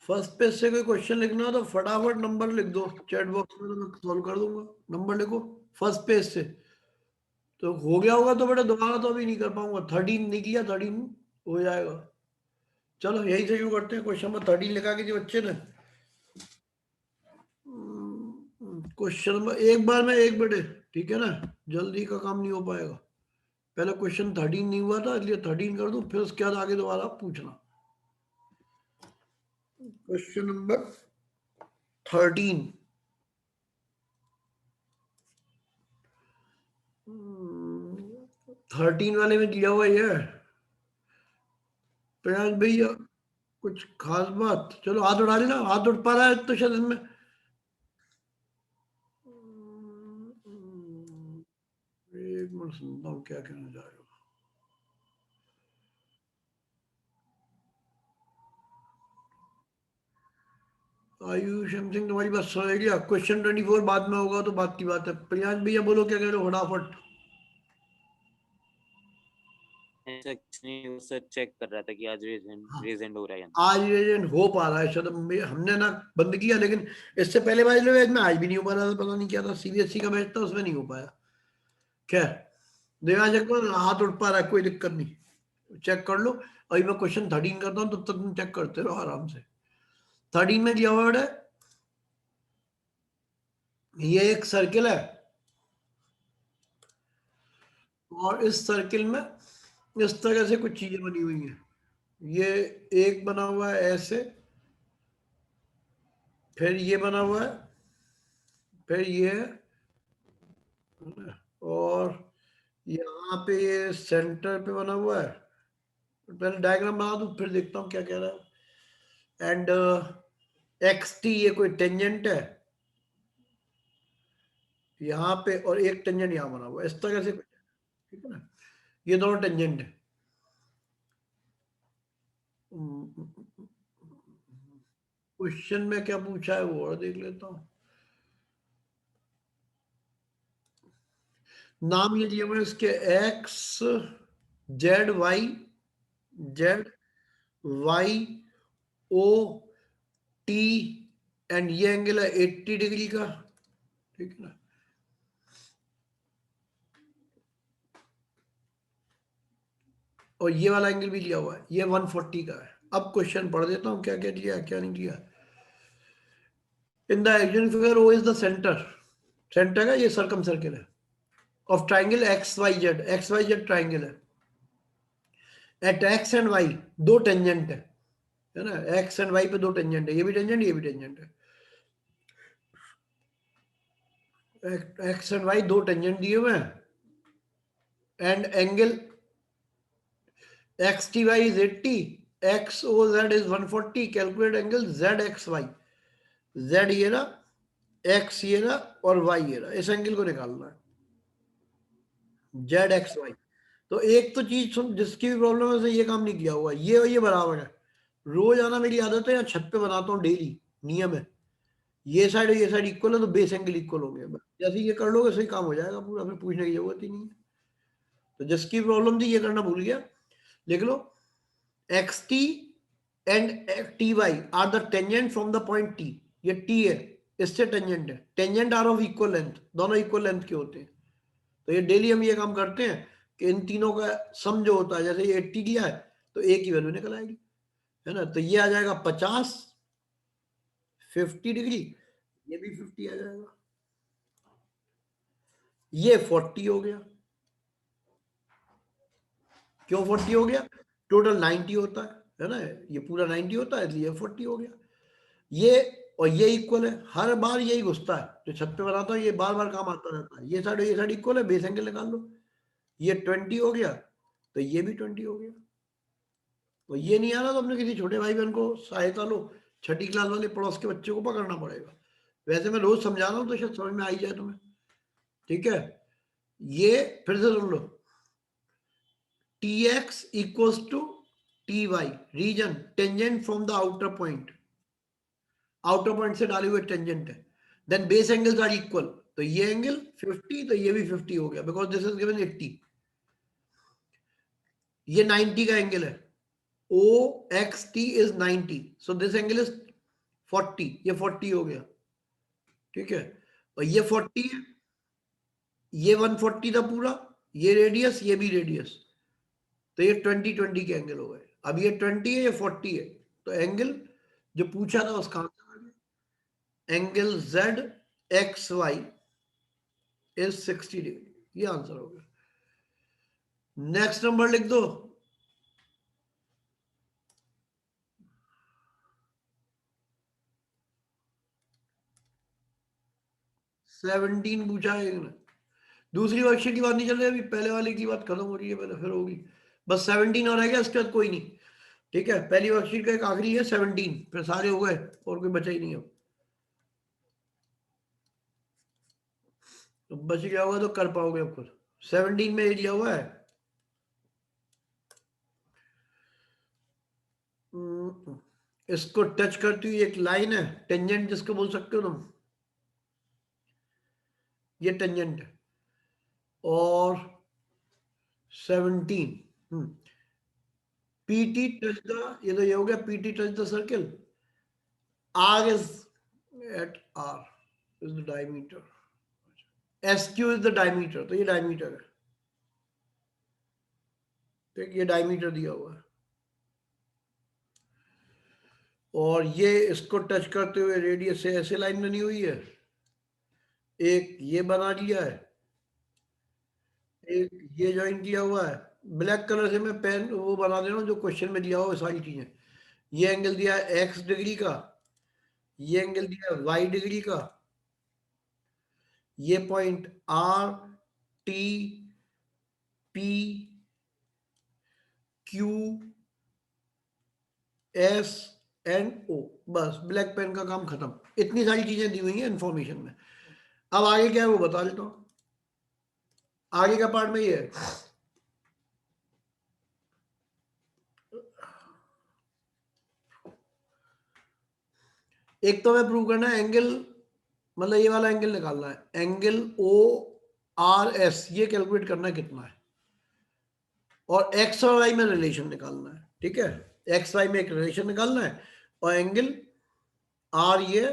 First page से कोई question लिखना हो तो फटाफट नंबर लिख दो चैट बॉक्स में, तो मैं सॉल्व कर दूंगा। नंबर लिखो फर्स्ट पेज से। तो हो गया होगा तो बेटा दोबारा तो अभी नहीं कर पाऊंगा। 13 नहीं किया, 13 हो जाएगा। चलो यही से शुरू करते हैं। क्वेश्चन नंबर 13 लिखा किसी बच्चे ने? क्वेश्चन नंबर एक बार में एक बेटे, ठीक है ना, जल्दी का काम नहीं हो पाएगा। पहले क्वेश्चन 13 नहीं हुआ था, इसलिए 13 कर दूं, फिर उसके बाद आगे दोबारा पूछना। Question number 13। 13 वाले में दिया हुआ ये प्रयास भैया, कुछ खास बात? चलो हाथ उठा लेना, हाथ उठ पा रहा है तो शायद इसमें एक मिनट सुनता हूँ क्या कहना चाह रहे हो। आयुष सिंह तुम्हारी बात समझ गया। क्वेश्चन 24 बाद में होगा तो बात की बात है। प्रियांश भैया बोलो क्या कह रहे हो फटाफट। ऐसा कुछ नहीं, वो सर चेक कर रहा था कि आज हाँ, रेजेंट हो रहा है या आज एजेंट हो पा रहा है शायद। हमने ना बंद किया, लेकिन इससे पहले वाले बैच में आज भी नहीं हो पा रहा था। पता नहीं क्या था, सीबीएसई का बैच था, उसमें नहीं हो पाया। खैर, देवांश एक बार हाथ उठ पा रहा है, कोई दिक्कत नहीं, चेक कर लो। अभी मैं क्वेश्चन 13 करता हूँ, तब तक तुम चेक करते रहो आराम से। 13 में दिया हुआ है, ये एक सर्किल है और इस सर्किल में इस तरह से कुछ चीजें बनी हुई हैं। ये एक बना हुआ है ऐसे, फिर ये बना हुआ है, फिर ये है, और यहाँ पे ये सेंटर पे बना हुआ है। पहले डायग्राम बना दूं फिर देखता हूँ क्या कह रहा है। एंड एक्स टी ये कोई टेंजेंट है यहाँ पे, और एक टेंजेंट यहाँ बना हुआ है इस तरह से, ठीक है ना। ये दोनों टेंजेंट है। क्वेश्चन में क्या पूछा है वो और देख लेता हूँ। नाम ये दिए हुए हैं इसके, X Z Y, Z Y O T, and ये एंगल है 80 डिग्री का, ठीक है ना। और ये वाला एंगल भी दिया हुआ है, ये 140 का है। अब क्वेश्चन पढ़ देता हूँ क्या क्या दिया क्या नहीं दिया। In the action figure O is the centre, centre का ये सर्कम सर्किल है of triangle X Y Z triangle है। एट एक्स एंड वाई दो टेंजेंट है ना, एक्स एंड वाई पे दो टेंजेंट है, ये भी टेंजेंट ये भी टेंजेंट है। एक्स एंड वाई दो टेंजेंट दिए हुए हैं, and angle X T Y is 80, X O Z is 140। Calculate angle Z X Y, Z ये ना, एक्स ये ना, और वाई ये ना, इस एंगल को निकालना है, जेड एक्स वाई। तो एक तो चीज सुन, जिसकी भी प्रॉब्लम है उसे ये काम नहीं किया हुआ, ये और ये बराबर है। रोज आना मेरी आदत है, या छत पे बनाता हूँ डेली, नियम है। ये साइड और ये साइड इक्वल है तो बेस एंगल इक्वल होंगे। जैसे ये कर लोगे सही काम हो जाएगा पूरा, फिर पूछने की जरूरत ही नहीं है। तो जिसकी प्रॉब्लम थी ये करना भूल गया, लिख लो। X T and T Y are the tangent from the point T. ये टी है, इससे टेंजेंट है। Tangent are of equal length, दोनों इक्वल लेंथ के होते हैं। तो ये डेली हम ये काम करते हैं कि इन तीनों का सम जो होता है, जैसे ये 80 दिया है तो एक की वैल्यू निकल आएगी, है ना। तो ये आ जाएगा 50, 50 डिग्री, ये भी 50 आ जाएगा, ये 40 हो गया। क्यों 40 हो गया? टोटल 90 होता है ना, ये पूरा 90 होता है इसलिए 40 हो गया। ये और ये इक्वल है, हर बार यही घुसता है जो छत पे बनाता हूँ, ये बार बार काम आता रहता है। ये साइड इक्वल है, बेस एंगल निकाल लो। ये 20 हो गया तो ये भी 20 हो गया। तो ये नहीं आ रहा तो अपने किसी छोटे भाई बहन को सहायता लो, छठी क्लास वाले पड़ोस के बच्चे को पकड़ना पड़ेगा। वैसे मैं रोज समझा रहा हूँ तो शायद समझ में आ ही जाए तुम्हें, ठीक है। ये फिर से सुन लो, T X equals to T Y, reason tangent from the outer point, outer point से डाले हुए टेंजेंट है। Then base angles are equal, तो ये एंगल 50 तो ये भी 50 हो गया, बिकॉज दिस इज गिवन 80। ये 90 का एंगल है, O X T is 90, so this angle is 40, ये 40 हो गया, ठीक है। और ये 40 है, ये 140 था पूरा, ये रेडियस, ये भी रेडियस, तो ये 20 के एंगल हो गए। अब ये 20 है, ये 40 है, तो एंगल जो पूछा था उसका आंसर आ गया। Angle Z X Y is 60 degree, ये आंसर हो गया। नेक्स्ट नंबर लिख दो। 17 पूछा है इन्होंने। दूसरी वर्कशीट की बात नहीं चल रही, अभी पहले वाले की बात खत्म हो रही है, पहले फिर होगी। बस 17 और रह गया, इसके बाद कोई नहीं, ठीक है। पहली वर्कशीट का एक आखिरी है 17, फिर सारे हो गए और कोई बचा ही नहीं अब। तो बच गया होगा तो कर पाओगे अब खुद। 17 में ये दिया हुआ है, इसको टच करती हुई एक लाइन है, टेंजेंट जिसको बोल सकते हो तुम, ये टेंजेंट है। और 17 पीटी टच द, ये तो ये हो गया, PT touch the circle, R is at R is the diameter, S Q is the diameter, तो ये डायमीटर है, ठीक, ये डायमीटर दिया हुआ है। और ये इसको टच करते हुए रेडियस से ऐसे लाइन बनी हुई है, एक ये बना लिया है, एक ये ज्वाइन किया हुआ है। ब्लैक कलर से मैं पेन वो बना दे रहा हूँ जो क्वेश्चन में दिया हुआ, सारी चीजें। ये एंगल दिया है एक्स डिग्री का, ये एंगल दिया है वाई डिग्री का, ये point are T P Q S and O, बस ब्लैक पेन का काम खत्म। इतनी सारी चीजें दी हुई हैं इंफॉर्मेशन में। अब आगे क्या है वो बता देता हूँ। आगे का पार्ट में ये है, एक तो मैं प्रूव करना है एंगल, मतलब ये वाला एंगल निकालना है, एंगल ओ आर एस, ये कैलकुलेट करना है कितना है, और एक्स और वाई में रिलेशन निकालना है, ठीक है। एक्स वाई में एक रिलेशन निकालना है, और एंगल आर, ये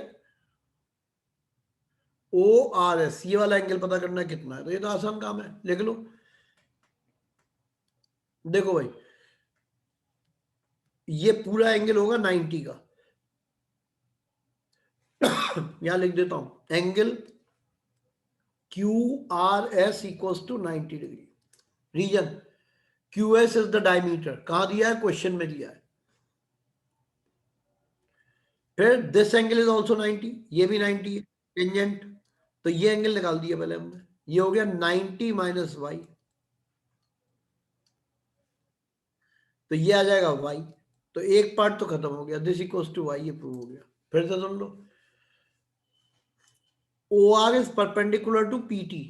ओ आर एस, ये वाला एंगल पता करना है कितना है। तो ये तो आसान काम है, लिख लो। देखो भाई, ये पूरा एंगल होगा 90 का, यहां लिख देता हूं, angle Q R S equals to 90 degree. Reason Q S is the diameter, कहां दिया है, क्वेश्चन में दिया है। फिर दिस एंगल इज ऑल्सो 90, ये भी 90 है, टेंजेंट, तो ये एंगल निकाल दिया पहले हमने, ये हो गया 90 माइनस वाई, तो ये आ जाएगा वाई। तो एक पार्ट तो खत्म हो गया, दिस इक्वल्स टू वाई, ये प्रूव हो गया। फिर से सुन लो, O R is perpendicular to P T,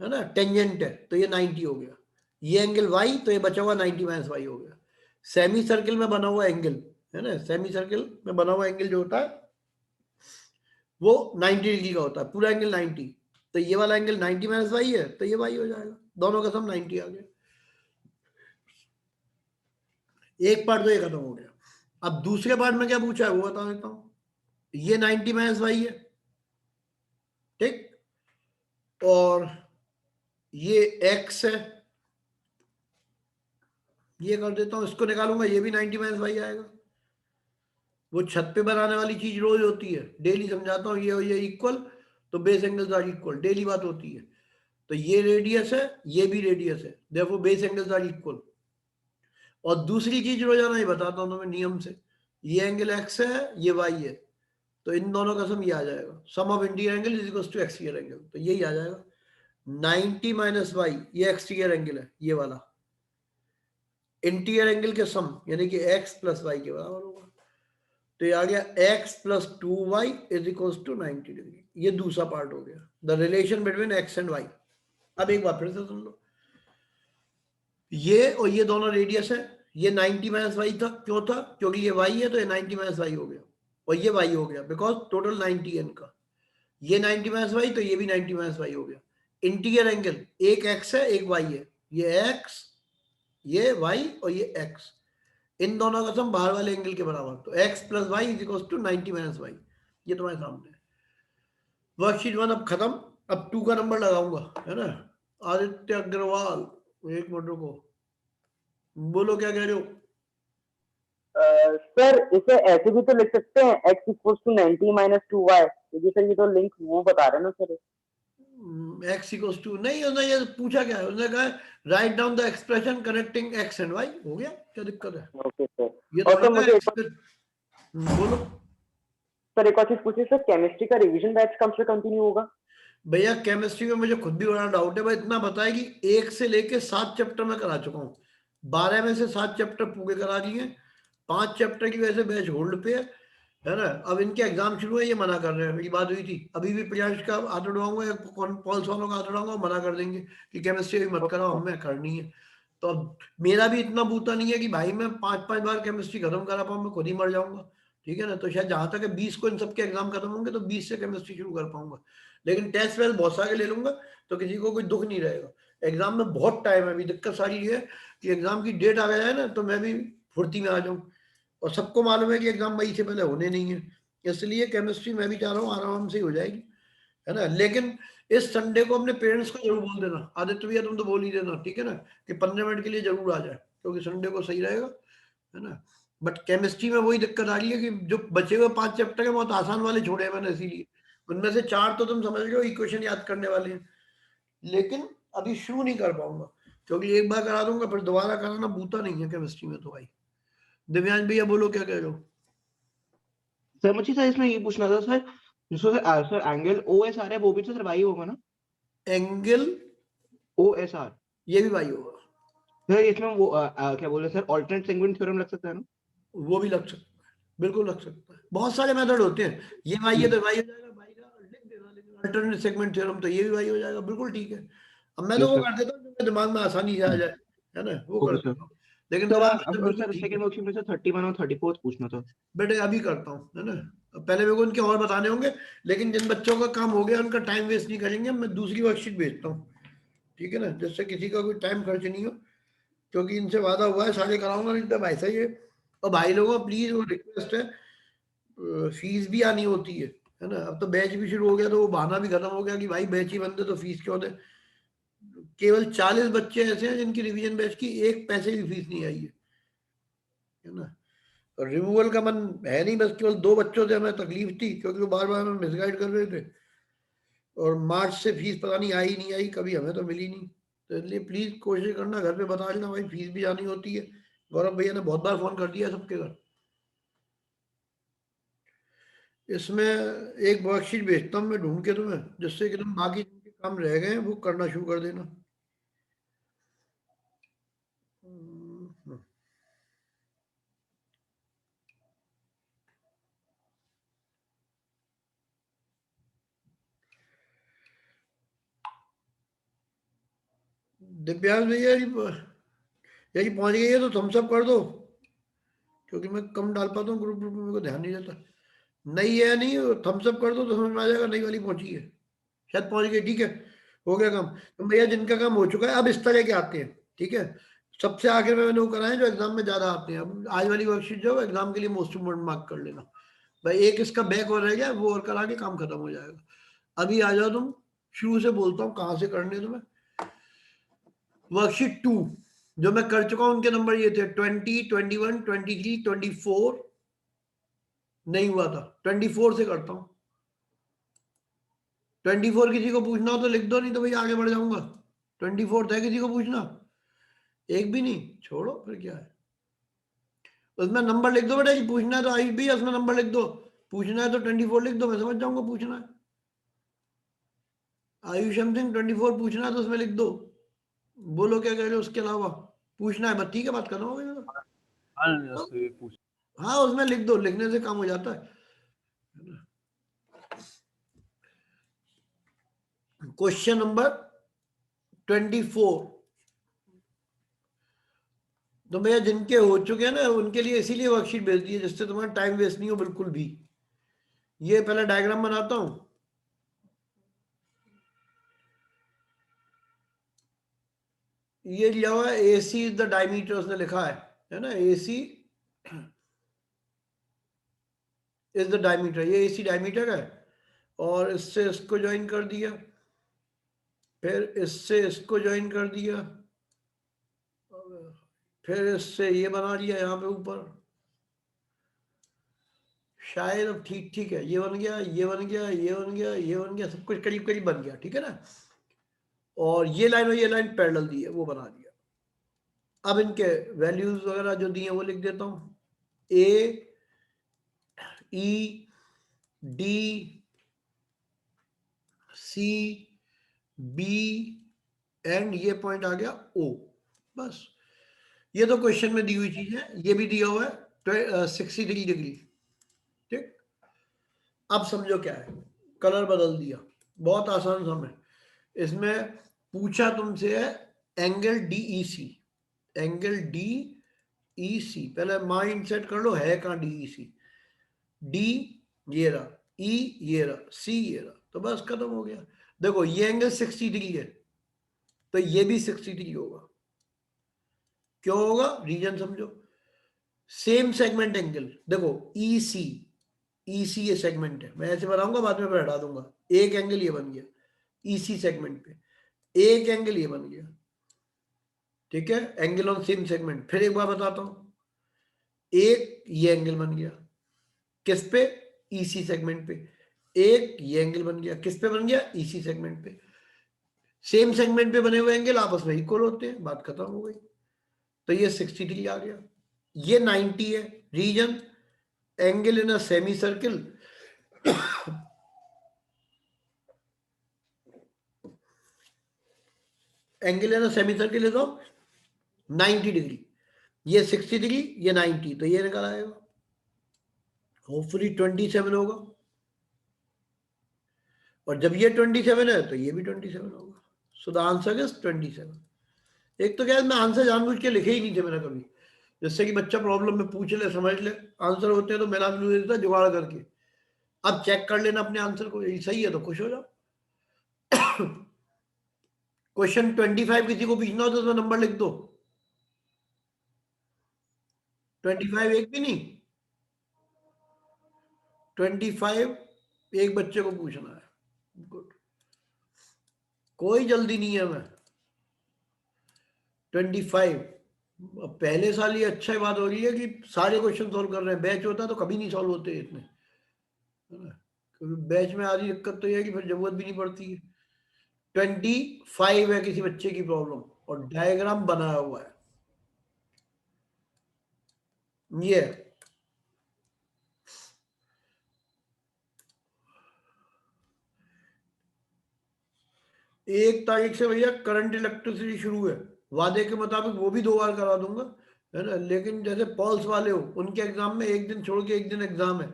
है ना, टेंजेंट है, तो ये 90 हो गया। ये एंगल वाई, तो ये बचा हुआ 90 माइनस वाई हो गया। सेमी सर्किल में बना हुआ एंगल, है ना, सेमी सर्किल में बना हुआ एंगल जो होता है वो 90 डिग्री का होता है, पूरा एंगल 90, तो ये वाला एंगल 90 माइनस वाई है, तो ये वाई हो जाएगा, दोनों का सम 90 आ गया। एक पार्ट तो ये खत्म हो गया। अब दूसरे पार्ट में क्या पूछा है वो बता देता हूं। ये 90 माइनस वाई है, ठीक, और ये x है, ये कर देता हूं, इसको निकालूंगा, ये भी 90 माइनस वाई आएगा। वो छत पे बनाने वाली चीज रोज होती है, डेली समझाता हूँ, ये और ये इक्वल, तो base angles are equal, daily बात होती है। तो ये रेडियस है, ये भी रेडियस है, देखो बेस एंगल्स आर इक्वल। और दूसरी चीज रोजाना ही बताता हूँ तुम्हें नियम से, ये एंगल एक्स है, ये वाई है, तो इन दोनों का सम ये आ जाएगा, sum of interior angle is equal to exterior angle, तो यही आ जाएगा 90 माइनस वाई, ये एक्सटीरियर एंगल है ये वाला, इंटीरियर एंगल के सम यानी कि x प्लस वाई के बराबर होगा। तो ये आ गया x plus 2y is equal to 90 degree, ये दूसरा पार्ट हो गया, the relation between x and y। अब एक बार फिर से सुन लो, ये और ये दोनों रेडियस है, ये 90 माइनस वाई था, क्यों था, क्योंकि ये y है, तो ये 90 माइनस वाई हो गया, और ये y हो गया, बिकॉज टोटल 90 है इनका, ये 90 माइनस वाई, तो ये भी 90 माइनस वाई हो गया। इंटीरियर एंगल एक x है, एक y है, ये x, ये y और ये x, इन दोनों का सम बाहर वाले एंगल के बराबर, तो x plus y is equal to 90 minus Y. ये तुम्हारे सामने वर्कशीट 1 अब खत्म। अब 2 का नंबर लगाऊंगा, है ना। आदित्य अग्रवाल, एक मिनट रुको, बोलो क्या कह रहे हो। सर इसे ऐसे भी तो लिख सकते हैं x equals to 90 minus 2y, क्योंकि सर ये तो लिंक वो बता रहे हैं ना सर। एक्स इक्वल्स टू नहीं, उसने ये पूछा क्या है, उसने कहा write down the expression connecting X and Y, हो गया, क्या दिक्कत है। Okay sir. ये तो और सर हल्का मुझे है। बोलो सर एक और चीज पूछिए सर, केमिस्ट्री का रिवीजन बैच कब से कंटिन्यू होगा? भैया, केमिस्ट्री में मुझे खुद भी बड़ा डाउट है, भाई इतना बताया कि 1 से लेके 7 चैप्टर में करा चुका हूँ, 12 में से 7 चैप्टर पूरे करा दिए, 5 चैप्टर की वजह से बैच होल्ड पे है ना। अब इनके एग्जाम शुरू है, ये मना कर रहे हैं, मेरी बात हुई थी अभी भी, प्रियांश का हाथ उड़वाऊंगा या पॉल्स वालों का हाथ उड़वाऊंगा, मना कर देंगे कि केमिस्ट्री अभी मत कराओ, हमें करनी है। तो अब मेरा भी इतना बूता नहीं है कि भाई मैं 5-5 बार केमिस्ट्री खत्म करा पाऊँ, मैं खुद ही मर जाऊंगा, ठीक है ना। तो शायद जहां तक है 20 को इन सबके एग्जाम खत्म होंगे तो 20 से केमिस्ट्री शुरू कर पाऊंगा, लेकिन टेस्ट वेस्ट बहुत सारे ले लूंगा, तो किसी को कोई दुख नहीं रहेगा। एग्जाम में बहुत टाइम है अभी, दिक्कत सारी ये है कि एग्जाम की डेट आ गया है ना, तो मैं भी फुर्ती में आ जाऊं, और सबको मालूम है कि एग्जाम मई से पहले होने नहीं है, इसलिए केमिस्ट्री मैं भी चाह रहा हूँ आराम से हो जाएगी, है ना। लेकिन इस संडे को अपने पेरेंट्स को जरूर बोल देना, आदित्य भैया तुम तो बोल ही देना, ठीक है ना, कि 15 मिनट के लिए जरूर आ जाए, क्योंकि संडे को सही रहेगा, है ना। बट केमिस्ट्री में वही दिक्कत आ रही है कि जो बचे हुए 5 चैप्टर है बहुत आसान वाले छोड़े हैं मैंने, इसीलिए उनमें से 4 तो तुम समझ रहे हो इक्वेशन याद करने वाले हैं, लेकिन अभी शुरू नहीं कर पाऊंगा, क्योंकि एक बार करा दूंगा फिर दोबारा कराना बूता नहीं है केमिस्ट्री में तो भाई। दिव्यांश भैया बोलो क्या कह रहे हो। सर मुझे सर इसमें ये पूछना था सर, जिसको sir sir angle O S R है वो भी तो सर भाई होगा ना? एंगल ओ एस आर, ये भी भाई होगा, सर इसमें वो क्या बोले सर, ऑल्टरनेट सेगमेंट थ्योरम लग सकता है ना? वो भी लग सकता है, बिल्कुल लग सकता है, बहुत सारे मेथड होते हैं, ये भाई है तो भाई हो जाएगा, भाई का लिख देना, लेकिन अल्टरनेट सेगमेंट थ्योरम तो ये भी भाई हो जाएगा, बिल्कुल ठीक है। अब मैं तो यस वो सर। कर देता हूँ जो मेरे दिमाग में आसानी से आ जाए, है ना, वो कर ओके सर। देता हूँ, लेकिन सर तुम्हारा मतलब और बिल्कुल सर ठीक है। सेकंड वर्कशीट में सर 31 और 34 पूछना था। बेटे अभी करता हूँ, है ना। अब पहले मेरे को उनके और बताने होंगे, लेकिन जिन बच्चों का काम हो गया उनका टाइम वेस्ट नहीं करेंगे, मैं दूसरी वर्कशीट भेजता हूँ, ठीक है ना, जिससे किसी का कोई टाइम खर्च नहीं हो, क्योंकि इनसे वादा हुआ है सारे कराऊंगा, नहीं तो भाई सही है। और भाई लोगों प्लीज वो रिक्वेस्ट है, फीस भी आनी होती है ना। अब तो बैच भी शुरू हो गया, तो वो बहाना भी खत्म हो गया कि भाई बैच ही बंद है तो फीस क्यों दे। केवल 40 बच्चे ऐसे हैं जिनकी रिवीजन बैच की 1 पैसे की फीस नहीं आई है ना। और रिमूवल का मन है नहीं, बस केवल 2 बच्चों से हमें तकलीफ थी, क्योंकि वो बार बार हमें मिसगाइड कर रहे थे, और मार्च से फीस पता नहीं आई नहीं आई, कभी हमें तो मिली नहीं। तो इसलिए प्लीज कोशिश करना घर पे बता देना भाई, फीस भी जानी होती है। गौरव भैया ने बहुत बार फोन कर दिया सबके घर। इसमें एक वर्कशीट भेजता हूँ मैं ढूंढ के तुम्हें, जिससे कि तुम बाकी जिनके काम रह गए हैं वो करना शुरू कर देना। दिव्यांश भैया यही पहुंच गई है तो थम्स अप कर दो, क्योंकि मैं कम डाल पाता हूँ ग्रुप ग्रुप में, मेरे को ध्यान नहीं देता। नई है नहीं, थम्स अप कर दो तो समझ में आ जाएगा नई वाली पहुंची है, शायद पहुंच गई, ठीक है, हो गया काम। तो भैया जिनका काम हो चुका है अब इस तरह के आते हैं, ठीक है। सबसे आखिर में मैंने वो कराए जो एग्जाम में ज्यादा आते हैं। अब आज वाली वर्कशीट जो एग्जाम के लिए मोस्ट इम्पोर्टेंट मार्क कर लेना भाई, एक इसका बैक और रह गया, वो और करा के काम खत्म हो जाएगा। अभी आ जाओ तुम, शुरू से बोलता हूँ कहाँ से करने हैं तुम्हें। वर्कशीट 2 जो मैं कर चुका हूं उनके नंबर ये थे 20, 21, 23, 24, नहीं हुआ था, 24 से करता हूं। 24 किसी को पूछना हो तो लिख दो, नहीं तो भाई आगे बढ़ जाऊंगा। 24 है किसी को पूछना? एक भी नहीं, छोड़ो फिर क्या है, उसमें नंबर लिख दो बेटा, कि पूछना है तो आई भी उसमें नंबर लिख दो, पूछना है तो 24 लिख दो, मैं समझ जाऊंगा पूछना है। आयुषम सिंह 24 पूछना है तो उसमें लिख दो। बोलो क्या कह रहे हो उसके अलावा, पूछना है बस, ठीक है, बात कर रहा हूँ। हाँ उसमें लिख दो, लिखने से काम हो जाता है। क्वेश्चन नंबर 24, तो भैया जिनके हो चुके हैं ना उनके लिए इसीलिए वर्कशीट भेज दी है, जिससे तुम्हारा टाइम वेस्ट नहीं हो बिल्कुल भी। ये पहले डायग्राम बनाता हूं। ये लिया हुआ है AC इज द डायमीटर, उसने लिखा है ना, AC इज द डायमीटर, ये AC डायमीटर है, और इससे इसको ज्वाइन कर दिया, फिर इससे इसको ज्वाइन कर दिया, फिर इससे ये बना दिया यहाँ पे ऊपर, शायद अब ठीक ठीक है, ये बन गया, ये बन गया, ये बन गया, ये बन गया, सब कुछ करीब करीब बन गया, ठीक है ना। और ये लाइन और ये लाइन पैरेलल दी है, वो बना दिया। अब इनके वैल्यूज वगैरह जो दिए वो लिख देता हूँ, A E D C B and ये पॉइंट आ गया O। बस ये तो क्वेश्चन में दी हुई चीज है, ये भी दिया हुआ है 63 डिग्री। ठीक, अब समझो क्या है, कलर बदल दिया, बहुत आसान सम है। इसमें पूछा तुमसे है एंगल DEC, एंगल DEC, पहले माइंड सेट कर लो है कहाँ DEC, D ये रहा, E ये रहा, C ये रहा, तो बस खत्म हो गया। देखो ये एंगल 60 डिग्री है, तो ये भी 60 डिग्री होगा। क्यों होगा, रीजन समझो, सेम सेगमेंट एंगल। देखो EC ये सेगमेंट है, मैं ऐसे बनाऊंगा बाद में मैं हटा दूंगा, एक एंगल ये बन गया EC सेगमेंट पे, एक एंगल ये बन गया, ठीक है, एंगल ऑन सेम सेगमेंट। फिर एक बार बताता हूं, एक ये एंगल बन गया किस पे, EC सेगमेंट पे, एक ये एंगल बन गया किस पे बन गया, EC सेगमेंट पे। सेम सेगमेंट पे बने हुए एंगल आपस में इक्वल होते हैं, बात खत्म हो गई। तो ये 60 डिग्री आ गया, ये 90 है। Reason, angle in a semicircle angle in a semicircle है तो 90 डिग्री, ये 60 डिग्री, ये 90, तो ये निकल आएगा होपफुली 27 होगा, और जब ये 27 है तो ये भी 27 होगा। So the answer is 27। एक तो क्या है, मैं आंसर जानबूझ के लिखे ही नहीं थे मैंने कभी, जिससे कि बच्चा प्रॉब्लम में पूछ ले, समझ ले, आंसर होते हैं तो मेरा भी देता जुगाड़ करके। अब चेक कर लेना अपने आंसर को, यही सही है तो खुश हो जाओ। क्वेश्चन 25 किसी को पूछना हो तो नंबर लिख दो, 25 एक भी नहीं, 25 एक बच्चे को पूछना है। गुड, कोई जल्दी नहीं है। मैं 25 पहले साल ही अच्छा बात हो रही है कि सारे क्वेश्चन सॉल्व कर रहे हैं, बैच होता तो कभी नहीं सॉल्व होते इतने, है ना, क्योंकि बैच में आधी दिक्कत तो ये है कि फिर जरूरत भी नहीं पड़ती है। 25 है किसी बच्चे की प्रॉब्लम, और डायग्राम बनाया हुआ है ये, एक तारीख से भैया करंट इलेक्ट्रिसिटी शुरू है, वादे के मुताबिक वो भी 2 बार करा दूंगा, है ना। लेकिन जैसे पॉल्स वाले हो, उनके एग्जाम में एक दिन छोड़ के एक दिन एग्जाम है,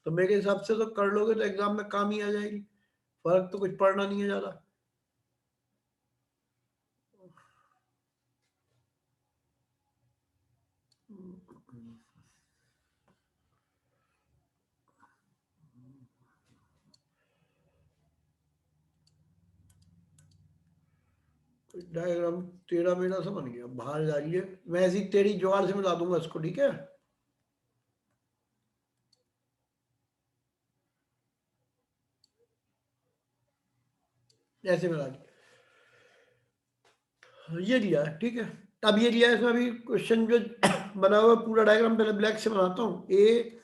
तो मेरे हिसाब से तो कर लोगे तो एग्जाम में काम ही आ जाएगी, फर्क तो कुछ पड़ना नहीं है ज्यादा। डायग्राम टेढ़ा मेढ़ा समझ गया, बाहर जाइए, मैं ऐसी टेढ़ी जुगाड़ से मिला दूंगा इसको, ठीक है। ऐसे मिला दिया, ये दिया है, ठीक है। अब ये दिया है, इसमें अभी क्वेश्चन जो बना हुआ पूरा डायग्राम पहले ब्लैक से बनाता हूँ। ABP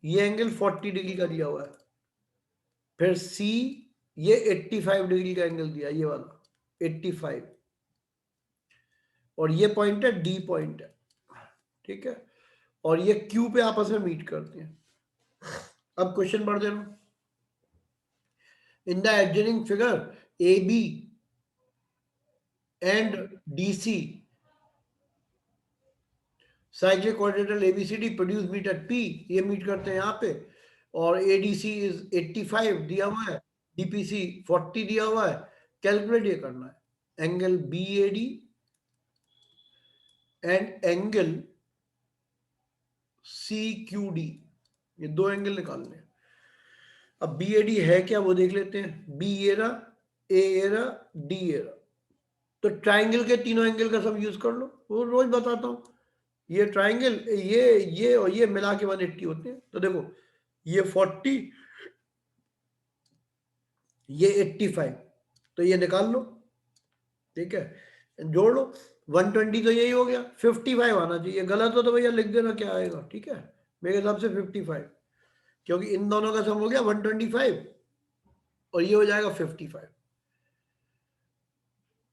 ये एंगल 40 डिग्री का दिया हुआ है, फिर C ये 85 डिग्री का एंगल दिया, ये वाला 85, और ये पॉइंट है D पॉइंट है, ठीक है, और ये Q पे आपस में मीट करते हैं। अब क्वेश्चन पढ़ देना, in the adjoining figure AB and DC cyclic quadrilateral ABCD produced meet at P, ये मीट करते हैं यहाँ पे, और ADC इज 85 दिया हुआ है, DPC 40 दिया हुआ है। कैलकुलेट ये करना है angle BAD and angle CQD, ये 2 एंगल निकालने हैं। अब BAD है क्या वो देख लेते हैं, B ये रहा, A ये रहा, D ये रहा, तो ट्राइंगल के तीनों एंगल का सब यूज कर लो, वो रोज बताता हूँ। ये ट्राइंगल, ये और ये मिला के 180 होते हैं। तो देखो ये 40, ये 85, तो ये निकाल लो, ठीक है, जोड़ लो। 120 तो यही हो गया, 55 आना चाहिए। गलत हो तो भैया लिख देना क्या आएगा, ठीक है, मेरे हिसाब से 55, क्योंकि इन दोनों का सम हो गया 125 और ये हो जाएगा 55,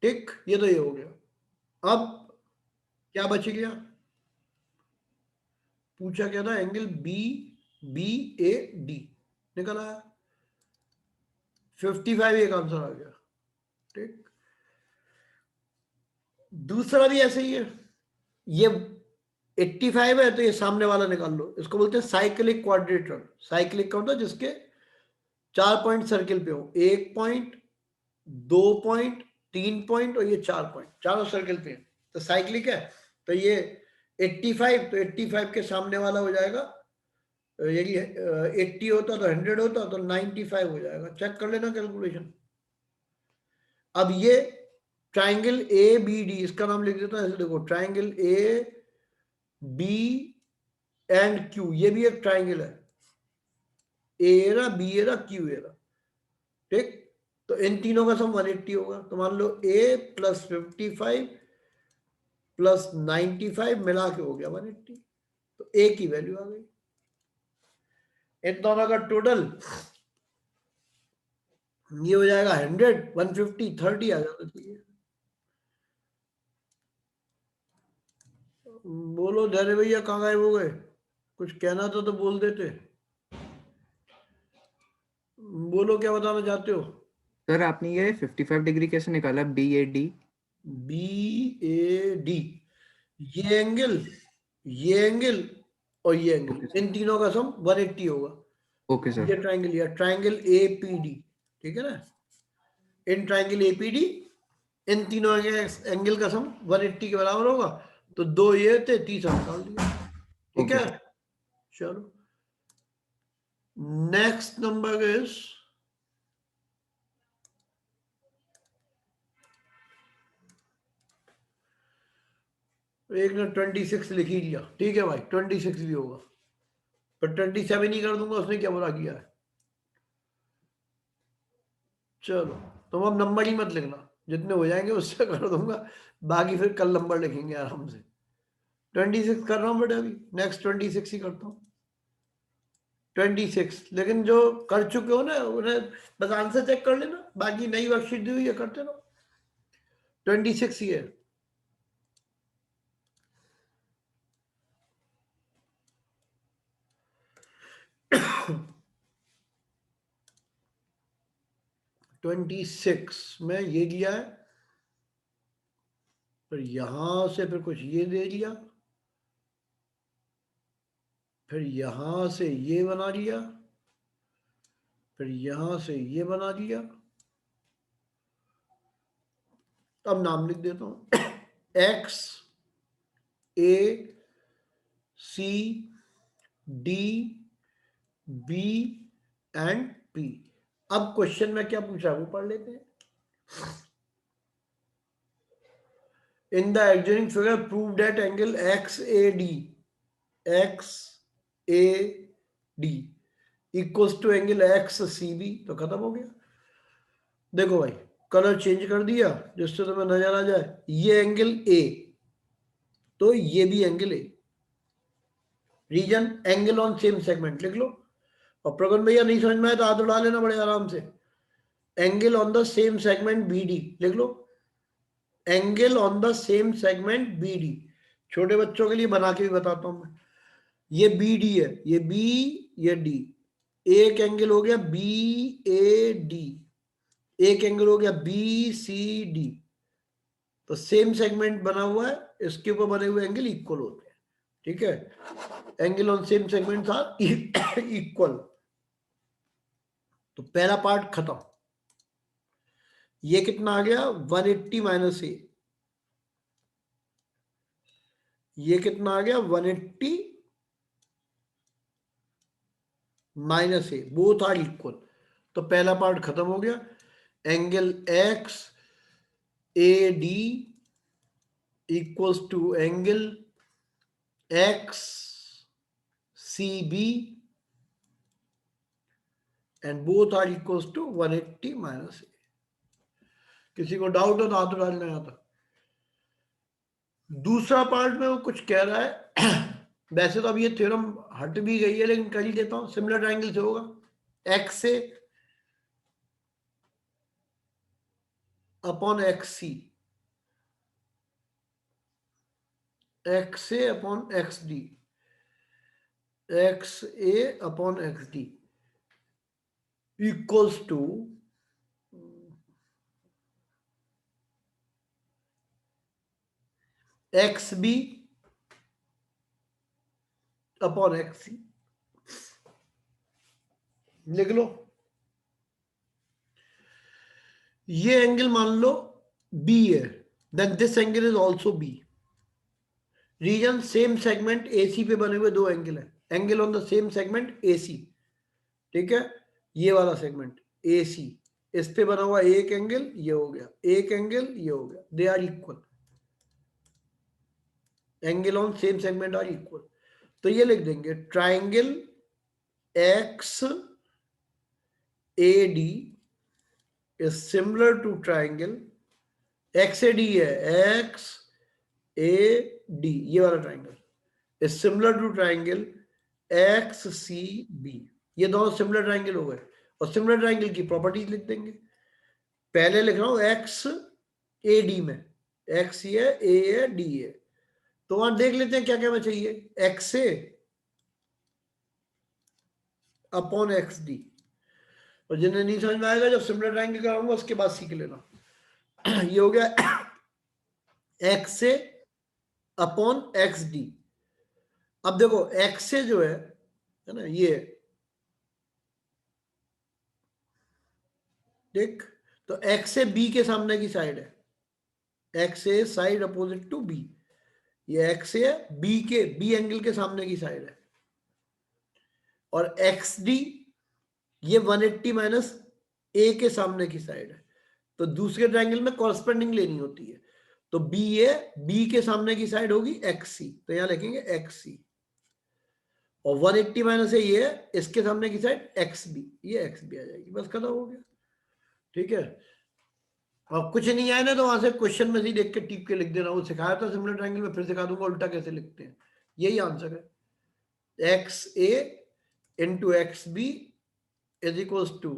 ठीक, ये तो ये हो गया। अब क्या बच गया, पूछा क्या था, angle B B A D निकल आया, 55 एक आंसर आ गया, ठीक। दूसरा भी ऐसे ही है, ये 85 है तो ये सामने वाला निकाल लो, इसको बोलते हैं साइक्लिक क्वाड्रेटर। साइक्लिक का होता है जिसके 4 पॉइंट सर्किल पे हो, 1 पॉइंट, 2 पॉइंट, 3 पॉइंट और ये 4 पॉइंट, चारों सर्किल पे, तो साइक्लिक है। तो ये 85, तो 85 के सामने वाला हो जाएगा, यदि 80 होता तो 100 होता तो 95 हो जाएगा, चेक कर लेना कैलकुलेशन। अब ये ट्राइंगल ए बी डी, इसका नाम लिख देता है ऐसे, देखो triangle A B and Q, ये भी एक ट्राइंगल है, A era, B area, Q area, ठीक। तो इन तीनों का सम 180 होगा, तो मान लो ए प्लस 55 प्लस 95 मिला के हो गया 180, तो ए की वैल्यू आ गई। इन दोनों का टोटल ये हो जाएगा 100, 150, 30 आ जाना चाहिए। बोलो धैर्य भैया, कहाँ गायब हो गए, कुछ कहना था तो बोल देते, बोलो क्या बताना चाहते हो। सर आपने ये 55 डिग्री कैसे निकाला, B A D? B A D, ये एंगल, ये एंगल और ये एंगल, Okay, sir. इन तीनों का सम 180 होगा। Okay sir. ये ट्राइंगल, ये ट्राइंगल ए पी डी, ठीक है ना, इन ट्राइंगल ए पी डी, इन तीनों एंगल का सम 180 के बराबर होगा। तो दो ये थे, तीसरा निकाल दिया, ठीक Okay, है। चलो नेक्स्ट नंबर इज, एक ने 26 लिख ही लिया, ठीक है भाई, 26 भी होगा, पर 27 ही कर दूंगा, उसने क्या बुरा किया है। चलो तुम अब नंबर ही मत लिखना, जितने हो जाएंगे उससे कर दूंगा, बाकी फिर कल नंबर लिखेंगे आराम से। 26 कर रहा हूँ बेटा, अभी नेक्स्ट 26 ही करता हूँ, 26। लेकिन जो कर चुके हो ना उन्हें बस आंसर चेक कर लेना, बाकी नई वर्कशीट दी हुई है करते रहो। 26 ही है। ट्वेंटी सिक्स में ये दिया है, फिर यहां से फिर कुछ ये दे दिया, फिर यहां से ये बना लिया, फिर यहां से ये बना दिया। अब नाम लिख देता हूं, X A C D B and P. अब क्वेश्चन में क्या पूछा है वो पढ़ लेते हैं। In the adjoining figure prove that angle XAD equals to angle XCB। तो खत्म हो गया। देखो भाई कलर चेंज कर दिया जिससे तुम्हें नजर आ जाए, ये एंगल A तो ये भी angle A, reason angle on same segment लिख लो। और प्रगन भैया नहीं समझ में आए तो हाथ उड़ा लेना बड़े आराम से, angle on the same segment BD लिख लो, angle on the same segment BD। छोटे बच्चों के लिए बना के भी बताता हूं मैं, ये BD है, ये B, ये D, एक एंगल हो गया BAD, एक एंगल हो गया BCD। तो सेम सेगमेंट बना हुआ है, इसके ऊपर बने हुए एंगल इक्वल होते हैं, ठीक है। Angle on same segment are equal. तो पहला पार्ट खत्म। ये कितना आ गया 180 माइनस ए, ये कितना आ गया 180 minus A, both are equal. तो पहला पार्ट खत्म हो गया। Angle X A D equals to angle X C B and both are equals to 180 minus A. किसी को डाउट हो तो हाथ डालना यहाँ था। दूसरा पार्ट में वो कुछ कह रहा है वैसे तो अब ये थ्योरम हट भी गई है लेकिन कर ही देता हूं। सिमिलर ट्रायंगल से होगा एक्स से upon X C, X A upon X D, X A upon X D equals to X B upon X C. लिख लो ये एंगल मान लो बी है, then this angle is also B. Reason same segment AC पे बने हुए दो एंगल है, angle on the same segment AC, ठीक है। ये वाला सेगमेंट एसी, इस पे बना हुआ एक एंगल, ये हो गया एक एंगल, ये हो गया, they are equal, angle on same segment are equal. तो ये लिख देंगे triangle X A D is similar to triangle X A D है, एक्स ए डी ये वाला triangle is similar to triangle X C B. ये दोनों similar triangle हो गए और सिमिलर ट्राइंगल की प्रॉपर्टीज लिख देंगे। पहले लिख रहा हूं एक्स ए डी में, एक्स है, ए है, डी है। तो वहां देख लेते हैं क्या क्या हमें चाहिए, x A upon X D. और जिन्हें नहीं समझ में आएगा जब सिमिलर ट्राइंगल कराऊंगा उसके बाद सीख लेना। ये हो गया x A upon X D. अब देखो एक्स ए जो है ना, ये देख, तो एक्स ए बी के सामने की साइड है, X A side opposite to B. ये एक्स ए बी के बी एंगल के सामने की साइड है, और एक्स डी ये 180 माइनस ए के सामने की साइड है। तो दूसरे ट्रायंगल में कॉरस्पेंडिंग लेनी होती है। तो बी ए बी के सामने की साइड होगी एक्स सी, तो यहां लिखेंगे एक्स सी, और 180 माइनस ए ये है, इसके सामने की साइड एक्स बी, ये एक्स बी आ जाएगी, बस खत्म हो गया, ठीक है। और कुछ नहीं आया ना तो वहां से क्वेश्चन में से देख के टिप के लिख देना, वो सिखाया था सिमिलर ट्रायंगल में, फिर सिखा दूंगा उल्टा कैसे लिखते हैं। यही आंसर है, X A into X B is equals to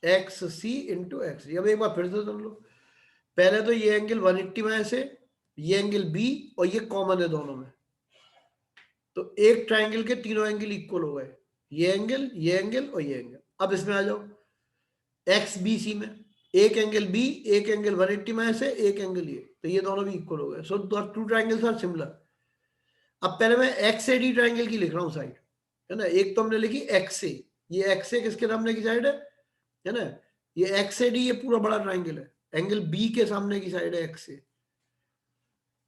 X C into X D. अब एक बार फिर से सुन लो, पहले तो ये एंगल 180 में से, ये एंगल बी और ये कॉमन है दोनों में, तो एक ट्रायंगल के तीनों एंगल इक्वल हो गए, ये एंगल, ये एंगल और ये एंगल। अब इसमें आ जाओ एक्स बी सी में, एक एंगल बी, एक एंगल 180 में से, एक एंगल ये, तो ये दोनों भी इक्वल हो गए। सो टू ट्रायंगल्स आर सिमिलर। अब पहले मैं एक्स ए डी ट्रायंगल की लिख रहा हूँ साइड, है ना। एक तो हमने लिखी एक्स ए, ये एक्स ए किसके सामने की साइड है ना, ये एक्स ए डी ये पूरा बड़ा ट्रायंगल है, एंगल बी के सामने की साइड है एक्स ए,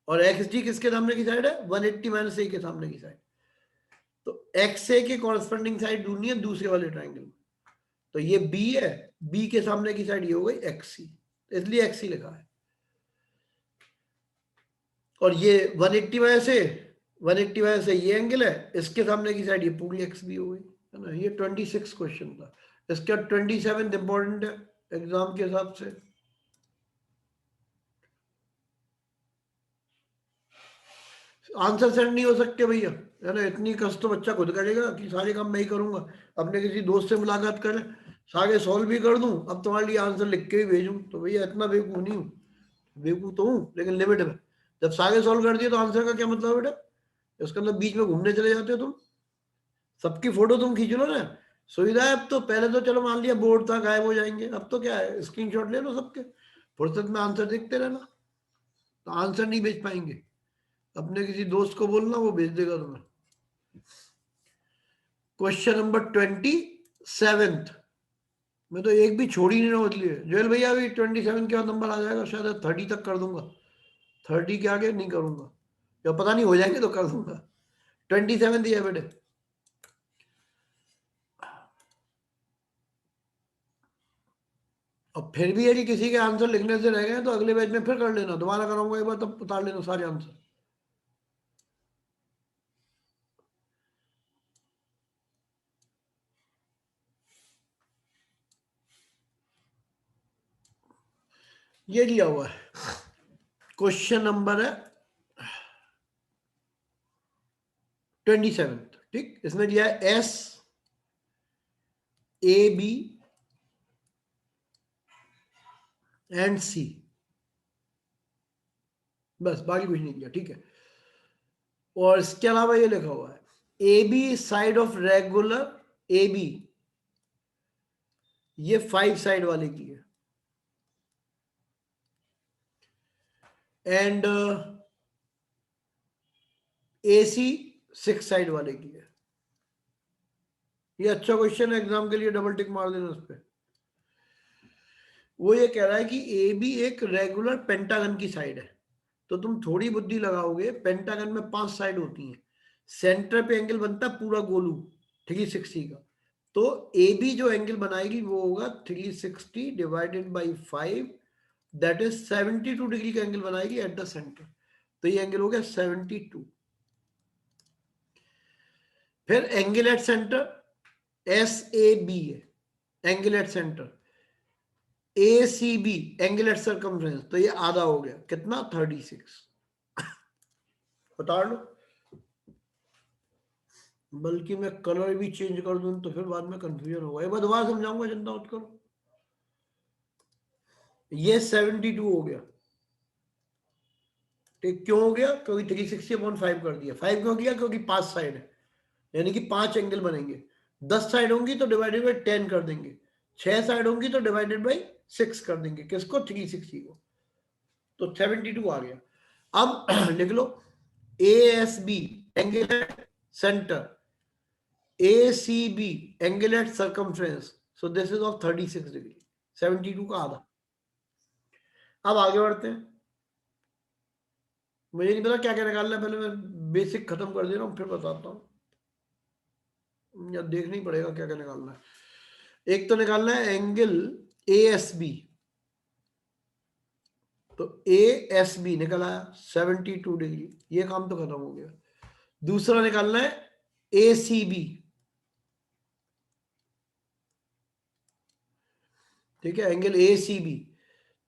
और एक्स डी किसके सामने की साइड है, 180 माइनस ए के सामने की साइड। तो एक्स ए के कॉरस्पेंडिंग साइड ढूंढनी है दूसरे वाले ट्रायंगल में, तो ये बी है, बी के सामने की साइड ये हो गई एक्स सी, इसलिए एक्स सी लिखा है। और ये 180 में से, 180 में से ये एंगल है, इसके सामने की साइड ये पूरी एक्स बी हो गई, है ना। ये 26 क्वेश्चन था, इसका 27 इंपॉर्टेंट है एग्जाम के हिसाब से। आंसर सेंड नहीं हो सकते भैया, है ना। इतनी कष्ट तो बच्चा खुद करेगा कि सारे काम मैं ही करूंगा। अपने किसी दोस्त से मुलाकात करें, सारे सॉल्व भी कर दूं, अब तुम्हारे लिए आंसर लिख के भी भेजूं, तो भैया इतना बेवकूफ नहीं हूं, बेवकूफ तो हूं लेकिन लिमिट में। जब सारे सॉल्व कर दिए तो आंसर का क्या मतलब है बेटा, उसके अंदर बीच में घूमने चले जाते हो तुम, सबकी फोटो तुम खींच लो ना, सुविधा है अब तो। पहले तो चलो मान लिया बोर्ड था गायब हो जाएंगे, अब तो क्या है, स्क्रीनशॉट ले लो सबके, फुर्सत में आंसर देखते रहना। तो आंसर नहीं भेज पाएंगे, अपने किसी दोस्त को बोलना, वो भेज देगा तुम्हें। क्वेश्चन नंबर 27 मैं तो एक भी छोड़ ही नहीं रहा हूँ, इसलिए जोएल भैया अभी 27 के बाद नंबर आ जाएगा, शायद 30 तक कर दूंगा, 30 के आगे नहीं करूंगा, या पता नहीं हो जाएंगे तो कर दूंगा। 27 दिया बेटे। और फिर भी यदि किसी के आंसर लिखने से रह गए तो अगले बैच में फिर कर लेना, दोबारा कराऊंगा एक बार, तब उतार लेना सारे आंसर। ये लिया हुआ है, क्वेश्चन नंबर है 27, ठीक। इसमें लिया है एस ए बी एंड सी, बस बाकी कुछ नहीं किया, ठीक है। और इसके अलावा ये लिखा हुआ है A B side of regular A B, ये 5 साइड वाले की है, एंड ए सी 6 साइड वाले की है। ये अच्छा क्वेश्चन है, एग्जाम के लिए डबल टिक मार देना उस पर। वो ये कह रहा है कि ए बी एक रेगुलर पेंटागन की साइड है, तो तुम थोड़ी बुद्धि लगाओगे, पेंटागन में 5 साइड होती हैं, सेंटर पे एंगल बनता है पूरा गोलू 360 का, तो ए बी जो एंगल बनाएगी वो होगा 360 divided by 5, that is 72 degree का एंगल बनाएगी एट द सेंटर, तो ये एंगल हो गया 72। फिर angle at centre S A B है, angle at centre A C B angle at circumference, तो ये आधा हो गया, कितना 36। बता लो, बल्कि मैं कलर भी चेंज कर दूं तो फिर बाद में कंफ्यूजन होगा, एक बार दोबारा समझाऊंगा, चिंता मत करो। ये 72 हो गया, ठीक। क्यों हो गया? क्योंकि 360/5 कर दिया। 5 क्यों किया? क्योंकि 5 साइड है, यानी कि 5 एंगल बनेंगे। 10 साइड होंगी तो डिवाइडेड बाई 10 कर देंगे, 6 साइड होंगी तो डिवाइडेड बाई 6 कर देंगे, किसको? 360 को, तो 72 आ गया। अब लिख लो A S B angle at centre, A C B angle at circumference, so this is of 36 degree, 72 का आधा। अब आगे बढ़ते हैं, मुझे नहीं पता क्या क्या निकालना है, पहले मैं बेसिक खत्म कर दे रहा हूँ फिर बताता हूँ, या देखना ही पड़ेगा क्या क्या निकालना है। एक तो निकालना है एंगल ए एस बी, तो ए एस बी निकल आया 72 डिग्री, ये काम तो खत्म हो गया। दूसरा निकालना है ए सी बी, ठीक है, एंगल ए सी बी,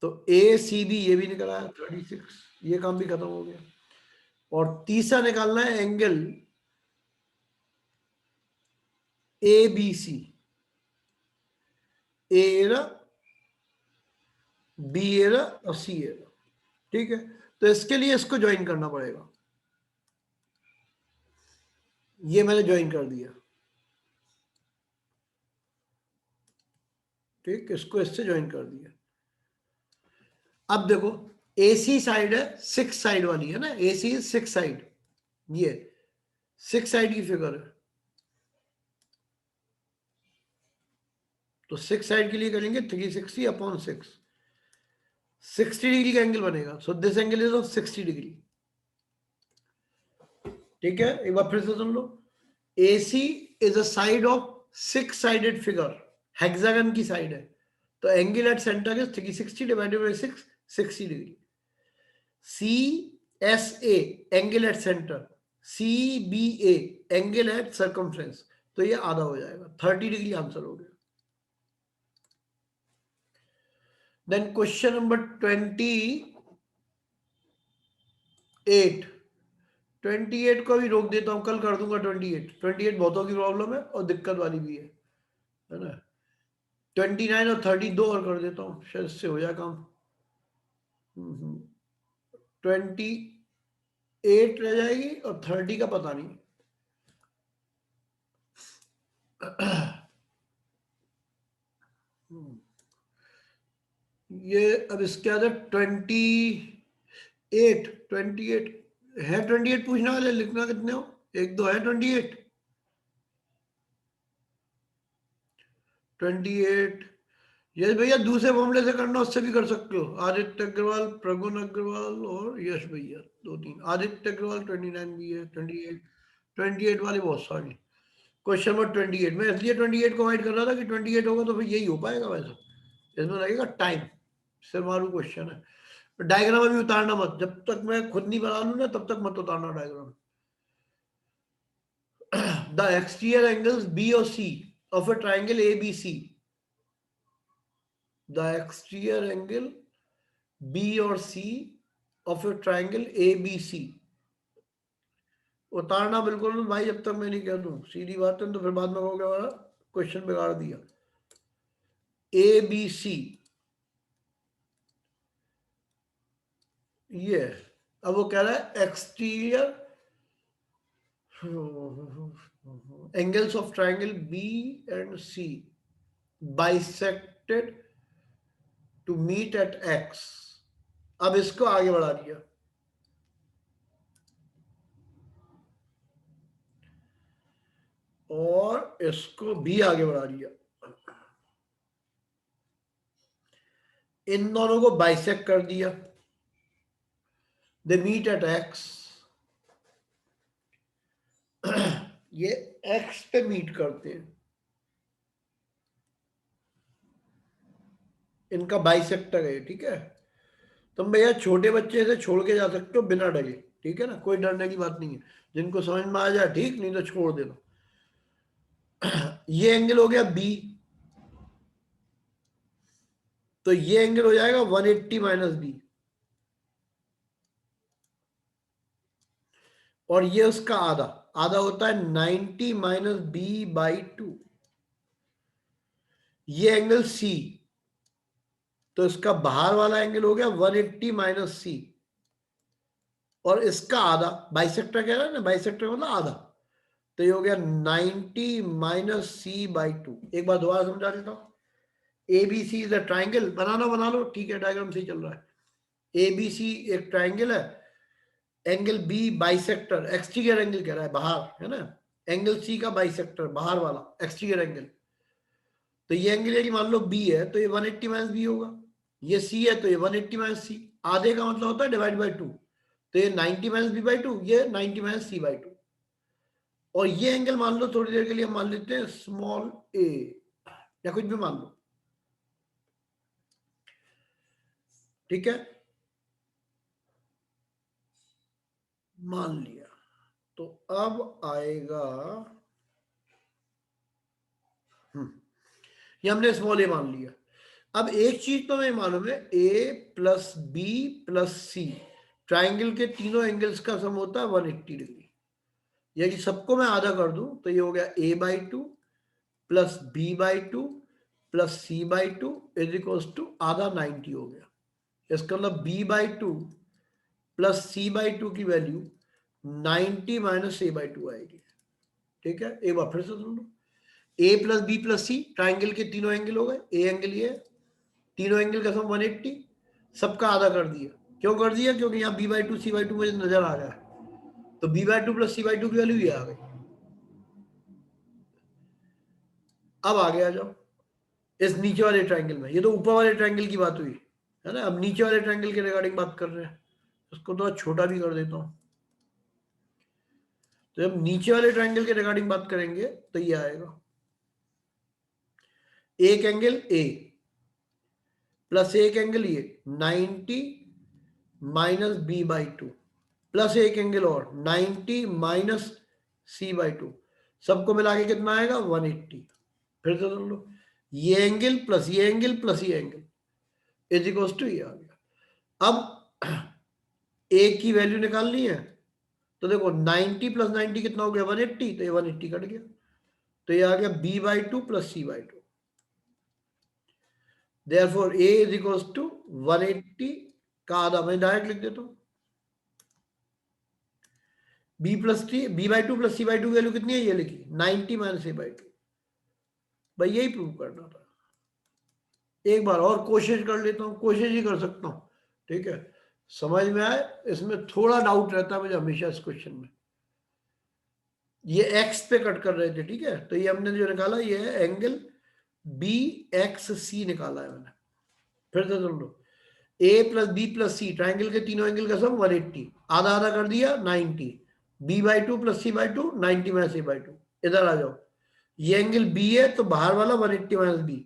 तो ए सी बी ये भी निकल आया 36, ये काम भी खत्म हो गया। और तीसरा निकालना है angle A B C, A era B एरा और सी एरा, ठीक है। तो इसके लिए इसको ज्वाइन करना पड़ेगा, ये मैंने ज्वाइन कर दिया, ठीक, इसको इससे ज्वाइन कर दिया। अब देखो AC साइड है 6 साइड वाली है ना, AC 6 साइड, ये 6 साइड की फिगर है, तो 6 साइड के लिए करेंगे 360/6, 60 डिग्री का एंगल बनेगा, so this angle is of 60 degree, ठीक है। एक बार फिर से सुन लो, AC is a side of 6 sided figure, hexagon की साइड है, तो angle at centre is 360 divided by 6, 60 degree. CSA angle at centre, CBA angle at circumference, तो ये आधा हो जाएगा, 30 डिग्री आंसर हो गया। देन क्वेश्चन नंबर 28 को भी रोक देता हूं, कल कर दूंगा 28 बहुतों की प्रॉब्लम है और दिक्कत वाली भी है ना। 29 और 30 दो और कर देता हूँ, शायद इससे हो जाए काम। 28 रह जाएगी और 30 का पता नहीं। ये अब इसके बाद 28 है, 28 पूछने वाले, लिखना कितने हो? 1 2 है 28। यश भैया दूसरे फॉर्मूले से करना, उससे भी कर सकते हो। आदित्य अग्रवाल, प्रगुण अग्रवाल और यश भैया, 2 3। आदित्य अग्रवाल 29 भी है, 28 वाली बहुत सारी। क्वेश्चन नंबर 28, मैं इसलिए 28 को अवॉइड कर रहा था कि 28 होगा तो फिर यही हो पाएगा, वैसे इसमें लगेगा टाइम, सिर मारू क्वेश्चन है। डायग्राम अभी उतारना मत, जब तक मैं खुद नहीं बना लूं ना तब तक मत उतारना diagram. The exterior angles B और C of a triangle ABC, the exterior angle B और C of a triangle A B C. उतारना बिल्कुल नहीं भाई, जब तक मैं नहीं कह दूं, सीधी बात है, तो फिर बाद में कहोगे हमारा क्वेश्चन बिगाड़ दिया। ए बी सी ये, अब वो कह रहा है exterior angles of triangle B and C bisected to meet at X. अब इसको आगे बढ़ा दिया, और इसको भी आगे बढ़ा दिया, इन दोनों को बाइसेक्ट कर दिया, दे मीट एट एक्स। ये एक्स पे मीट करते हैं, इनका बाइसेक्टर है, ठीक है। तुम भैया छोटे बच्चे से छोड़ के जा सकते हो बिना डरे, ठीक है ना, कोई डरने की बात नहीं है। जिनको समझ में आ जाए ठीक, नहीं तो छोड़ देना। ये एंगल हो गया बी, तो ये एंगल हो जाएगा 180 माइनस बी, और ये उसका आधा, आधा होता है 90 माइनस बी बाई 2। ये एंगल सी, तो इसका बाहर वाला एंगल हो गया 180 माइनस सी, और इसका आधा, बाइसेक्टर कह रहा है ना, बाइसेक्टर मतलब आधा, तो ये हो गया 90 माइनस सी बाई 2। एक बार दोबारा समझा देता हूं। A B C is a triangle, बनाना बना लो, ठीक है, डायग्राम सही चल रहा है। ए बी सी एक ट्राइंगल है, angle B bisector, exterior angle कह रहा है, बाहर है ना, एंगल सी का बाइसेक्टर बाहर वाला एक्सटीरियर एंगल। तो ये एंगल यदि मान लो बी है तो ये 180 माइनस बी होगा, ये सी है तो ये 180 माइनस सी, आधे का मतलब होता है डिवाइड बाई 2, तो ये 90 माइनस बी बाई 2, ये 90 माइनस सी बाई 2। और ये एंगल मान लो थोड़ी देर के लिए मान लेते हैं स्मॉल ए, या कुछ भी मान लो, ठीक है, मान लिया। तो अब आएगा, ये हमने स्मॉल ए मान लिया। अब एक चीज तो मैं मालूम है, ए plus B plus C, triangle के तीनों एंगल्स का सम होता है 180 डिग्री। यदि सबको मैं आधा कर दूं तो ये हो गया a by 2 plus B by 2 plus C by 2 is equals to आधा 90 हो गया। इसका मतलब b by 2 plus C by 2 की वैल्यू 90 माइनस a बाई 2 आएगी, ठीक है। एक बार फिर से सुन लो, a plus B plus C, triangle के तीनों एंगल हो गए, ए एंगल ये, तीनों एंगल का सम 180, सबका आधा कर दिया। क्यों कर दिया? क्योंकि यहाँ b बाई 2 सी बाई 2 मुझे नजर आ रहा है, तो b by 2 plus C by 2 की वैल्यू ये आ गई। अब आगे आ जाओ इस नीचे वाले ट्राइंगल में, ये तो ऊपर वाले ट्राइंगल की बात हुई है ना, अब नीचे वाले ट्राइंगल के रिगार्डिंग बात कर रहे हैं। उसको थोड़ा छोटा भी कर देता हूं, तो जब नीचे वाले ट्राइंगल के रिगार्डिंग बात करेंगे तो ये आएगा, एक एंगल ए प्लस एक एंगल ये 90 माइनस बी बाई 2 प्लस एक एंगल और 90 माइनस सी बाई 2, सबको मिला के कितना आएगा 180। फिर से सुन लो, ये एंगल प्लस ये एंगल प्लस ये एंगल इज इक्वल्स टू ये आ गया। अब ए की वैल्यू निकालनी है, तो देखो 90 प्लस 90 कितना हो गया 180, तो ये 180 कट गया, तो ये आ गया b by 2 plus C by 2। Therefore a is equals to 180 का आधा, मैं डायरेक्ट लिख देता हूं, b plus T, b by 2 plus C by 2 value कितनी है, ये लिखी 90 माइनस a बाई 2। भाई यही प्रूव करना था। एक बार और कोशिश कर लेता हूं, कोशिश ही कर सकता हूं, ठीक है, समझ में आए। इसमें थोड़ा डाउट रहता है मुझे हमेशा इस क्वेश्चन में। ये x पे कट कर रहे थे, ठीक है, तो ये हमने जो निकाला ये है एंगल बी एक्स सी निकाला है मैंने। फिर से सुन लो, a plus B plus C, triangle के तीनों एंगल का सम 180, आधा आधा कर दिया 90, b by 2 plus C by 2 90 minus a by 2। इधर आ जाओ, ये एंगल b है तो बाहर वाला 180 माइनस b,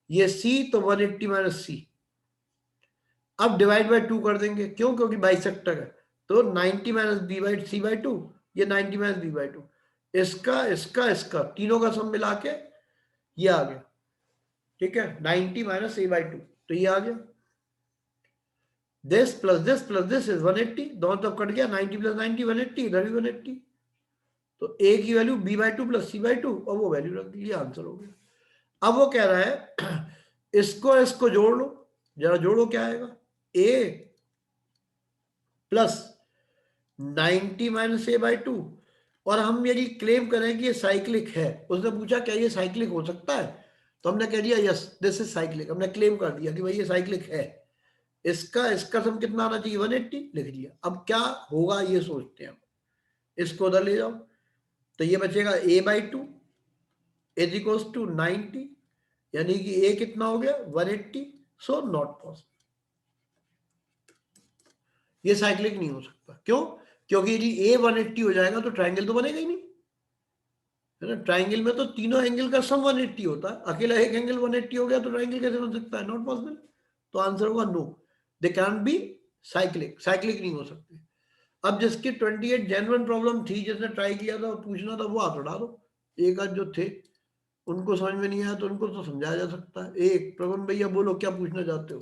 ये c तो 180 माइनस c। अब डिवाइड बाई 2 कर देंगे, क्यों? क्योंकि बाइसेक्टर है, तो 90 minus B by C by 2, ये 90 माइनस बी बाई 2, इसका इसका इसका तीनों का सम मिला के ये आ गया, ठीक है, 90 माइनस a बाई 2, तो ये आ गया। दिस प्लस दिस इज 180, दोनों तरफ कट गया, 90 प्लस 90 180, इधर भी 180, तो a की वैल्यू b/2 प्लस c/2 और वो वैल्यू रख दी, आंसर हो गया। अब वो कह रहा है इसको जोड़ लो, जरा जोड़ो, क्या आएगा, a प्लस 90 माइनस a/2, और हम यदि क्लेम करें कि ये साइक्लिक है, उसने पूछा क्या ये साइक्लिक हो सकता है, तो हमने कह दिया यस दिस इज साइक्लिक, हमने क्लेम कर दिया कि भाई ये साइक्लिक है। इसका सम कितना आना चाहिए, 180, लिख दिया। अब क्या होगा ये सोचते हैं, इसको उधर ले जाओ, तो ये बचेगा a/2 इज इक्वल्स टू 90, यानी कि a कितना हो गया 180, सो नॉट पॉसिबल, ये साइक्लिक नहीं हो सकता। क्यों? क्योंकि यदि a 180 हो जाएगा तो ट्राइंगल तो बनेगा ही नहीं, है ना। ट्राइंगल में तो तीनों एंगल का सम 180 होता है, अकेला एक एंगल 180 हो गया तो ट्राइंगल कैसे बन सकता है, नॉट पॉसिबल। तो आंसर होगा no, they can be cyclic, cyclic नहीं हो सकते। अब जिसकी 28 जेन्युइन प्रॉब्लम थी, जिसने ट्राई किया था और पूछना था, वो हाथ उठा दो। एक आध जो थे उनको समझ में नहीं आया तो उनको तो समझाया जा सकता है। एक प्रवीण भैया बोलो क्या पूछना चाहते हो।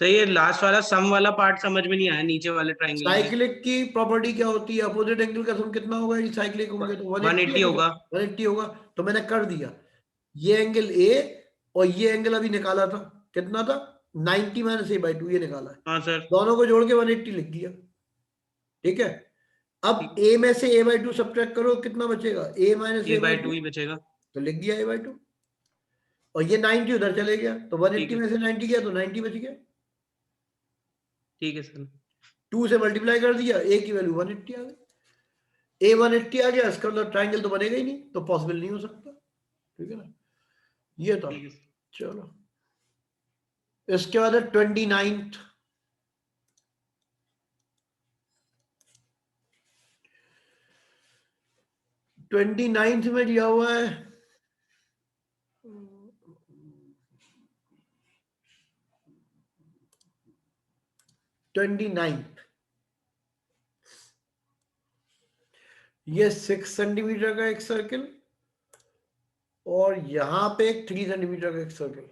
सही है, लास्ट वाला सम वाला पार्ट समझ में नहीं आया, नीचे वाले ट्रायंगल में। साइक्लिक की प्रॉपर्टी क्या होती है, अपोजिट एंगल का सम कितना होगा, ये साइक्लिक होंगे तो 180 होगा। 180 होगा, तो मैंने कर दिया। ये एंगल ए और ये एंगल अभी निकाला था, कितना था 90 माइनस a/2, ये निकाला है। हाँ सर। दोनों को जोड़ के 180 लिख दिया, ठीक है। अब a में से a/2 सब्ट्रैक्ट करो, कितना बचेगा, a माइनस a/2 ही बचेगा, तो लिख दिया a/2, और ये 90 उधर चले गया, तो 180 में से 90 गया तो 90 बच गया। ठीक है सर। 2 से मल्टीप्लाई कर दिया, a की वैल्यू 180 आ गई, a 180 आ गया, इसका मतलब ट्राइंगल तो बनेगा ही नहीं, तो पॉसिबल नहीं हो सकता, ठीक है ना। ये था, चलो इसके बाद है 29th। 29th में दिया हुआ है ये 6 सेंटीमीटर का एक सर्किल और यहां पे एक 3 सेंटीमीटर का एक सर्किल,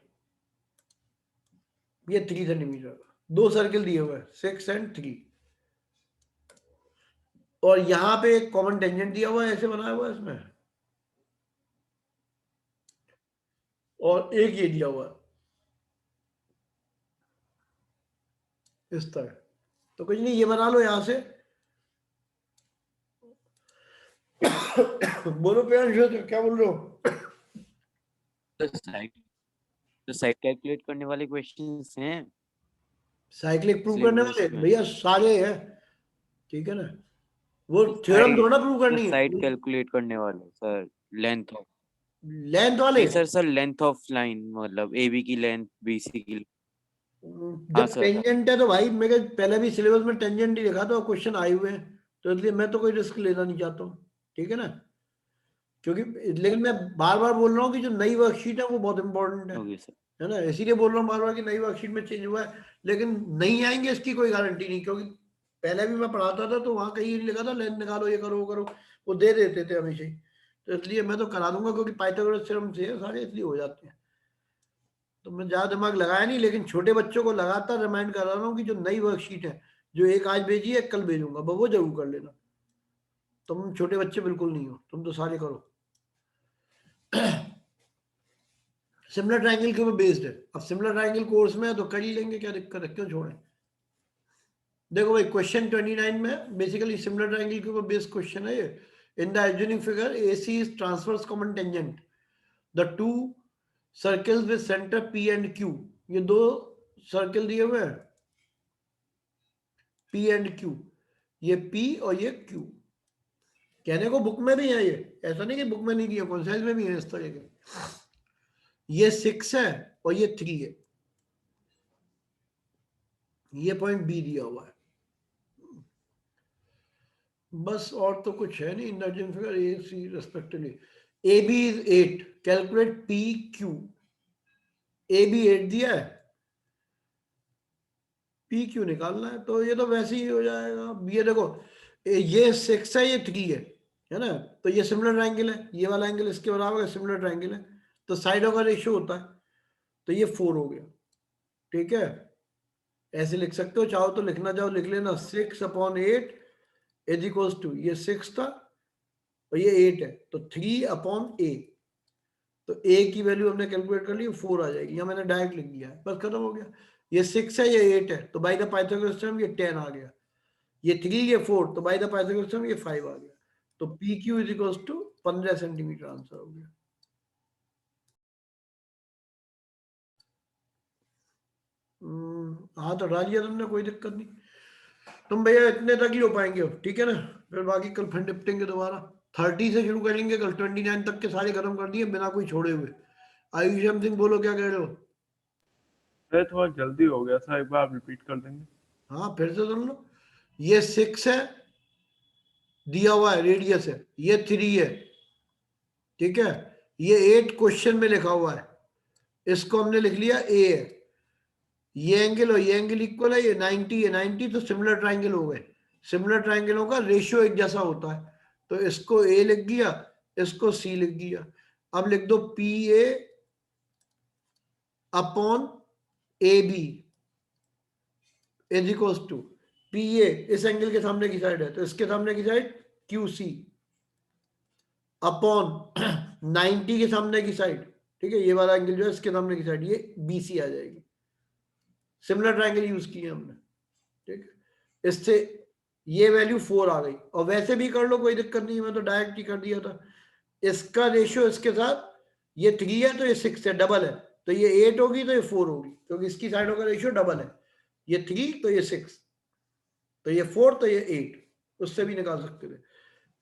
ये 3 सेंटीमीटर का, दो सर्किल दिए हुए हैं 6 एंड 3, और यहां पे एक कॉमन टेंजेंट दिया हुआ है, ऐसे बनाया हुआ है इसमें, और एक ये दिया हुआ है इस तरह। तो कुछ नहीं, ये बना लो यहां से। बोलो प्रियांशु, क्या बोल रहे हो। तो साइड कैलकुलेट करने वाले क्वेश्चंस हैं, साइक्लिक प्रूव करने वाले में। भैया सारे हैं, ठीक है ना, वो थ्योरम थोड़ा प्रूव करनी है, साइड कैलकुलेट करने वाले सर, लेंथ ऑफ, लेंथ वाले। सर लेंथ ऑफ लाइन, मतलब AB की लेंथ BC की। हाँ जब सर। टेंजेंट है तो भाई मेरे पहले भी सिलेबस में टेंजेंट ही लिखा था और क्वेश्चन आए हुए हैं, तो इसलिए मैं तो कोई रिस्क लेना नहीं चाहता हूँ, ठीक है ना। क्योंकि लेकिन मैं बार बार बोल रहा हूँ कि जो नई वर्कशीट है वो बहुत इंपॉर्टेंट ओके सर। है ना, इसीलिए बोल रहा हूँ बार बार कि नई वर्कशीट में चेंज हुआ है, लेकिन नहीं आएंगे इसकी कोई गारंटी नहीं, क्योंकि पहले भी मैं पढ़ाता था तो वहां कहीं लिखा था लेंथ निकालो, ये करो वो करो, वो दे देते थे हमेशा ही, तो इसलिए मैं तो करा दूंगा, क्योंकि पाइथागोरस थ्योरम से सारे इसलिए हो जाते हैं, तो मैं ज्यादा दिमाग लगाया नहीं, लेकिन छोटे बच्चों को लगातार रिमाइंड कर रहा हूँ कि जो नई वर्कशीट है, जो एक आज भेजी है कल भेजूंगा, वो जरूर कर लेना। तुम छोटे बच्चे बिल्कुल नहीं हो, तुम तो सारे करो। सिमिलर ट्रायंगल के ऊपर बेस्ड है, अब सिमिलर ट्रायंगल कोर्स में है तो कर ही लेंगे, क्या दिक्कत है, क्यों छोड़ें। देखो भाई क्वेश्चन 29 में बेसिकली सिमिलर ट्रायंगल के ऊपर बेस्ड क्वेश्चन है ये। इन the adjoining figure AC is transverse common tangent the two circles with centre P and Q, ये दो सर्कल दिए हुए हैं P एंड Q, ये P और ये Q, कहने को बुक में भी है ये, ऐसा नहीं कि बुक में नहीं दिया, कॉन्सेप्ट में भी है इस तरह के। ये 6 है और ये 3 है, ये पॉइंट B दिया हुआ है, बस और तो कुछ है नहीं। Induction figure AC respectively, AB is 8, calculate PQ, AB 8 दिया है, PQ निकालना है, तो ये तो वैसे ही हो जाएगा। ये देखो ये 6 है, ये 3 है ना, तो ये सिमिलर ट्रायंगल है, ये वाला एंगल इसके बराबर है, सिमिलर ट्रायंगल है, तो साइडों का रेशियो होता है, तो ये 4 हो गया, ठीक है। ऐसे लिख सकते हो, चाहो तो लिखना चाहो लिख लेना 6/8 इज इक्वल्स टू, ये 6 था और ये 8 है तो 3/a, तो a की वैल्यू हमने कैलकुलेट कर ली 4 आ जाएगी, या मैंने डायरेक्ट लिख दिया है, बस खत्म हो गया। ये 6 है ये 8 है तो बाय द पाइथागोरस थ्योरम ये 10 आ गया, ये 3 ये 4 तो बाय द पाइथागोरस थ्योरम ये 5 आ गया, तो PQ is equals to 15 centimetre answer हो गया। हाँ तो डालिए तुमने, कोई दिक्कत नहीं, तुम भैया इतने तक ही हो पाएंगे अब, ठीक है ना, फिर बाकी कल फिर निपटेंगे दोबारा। 30 से शुरू करेंगे कल, 29 तक के सारे खत्म कर दिए बिना कोई छोड़े हुए। आयुषम सिंह बोलो क्या कह रहे हो? सर थोड़ा जल्दी हो गया सर, एक बार आप रिपीट कर देंगे। हाँ फिर से सुन लो, ये 6 है दिया हुआ है, रेडियस है, ये 3 है, ठीक है, ये 8 क्वेश्चन में लिखा हुआ है, इसको हमने लिख लिया a है, ये एंगल और ये एंगल इक्वल है, ये 90 है, 90 तो सिमिलर ट्राइंगल हो गए, सिमिलर ट्राइंगलों का रेशियो एक जैसा होता है, तो इसको a लिख दिया, इसको c लिख दिया। अब लिख दो PA upon AB is equals to, PA इस एंगल के सामने की साइड है तो इसके सामने की साइड QC अपॉन 90 के सामने की साइड, ठीक है, ये वाला एंगल जो है इसके सामने की साइड ये BC आ जाएगी, सिमिलर ट्राइंगल यूज किया हमने, ठीक है, इससे ये वैल्यू 4 आ गई, और वैसे भी कर लो कोई दिक्कत नहीं, मैं तो डायरेक्ट ही कर दिया था। इसका रेशियो इसके साथ, ये 3 है तो ये 6 है, डबल है, तो ये 8 होगी तो ये 4 होगी, क्योंकि इसकी साइडों का रेशियो डबल है, ये 3 तो ये 6, तो ये 4 तो ये 8, उससे भी निकाल सकते थे।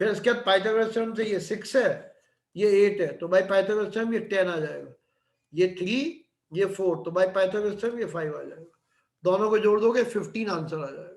फिर इसके बाद पाइथागोरस थ्योरम से ये 6 है ये 8 है तो बाय पाइथागोरस थ्योरम ये 10 आ जाएगा, ये 3 ये 4 तो बाय पाइथागोरस थ्योरम ये 5 आ जाएगा, दोनों को जोड़ दोगे 15 आंसर आ जाएगा।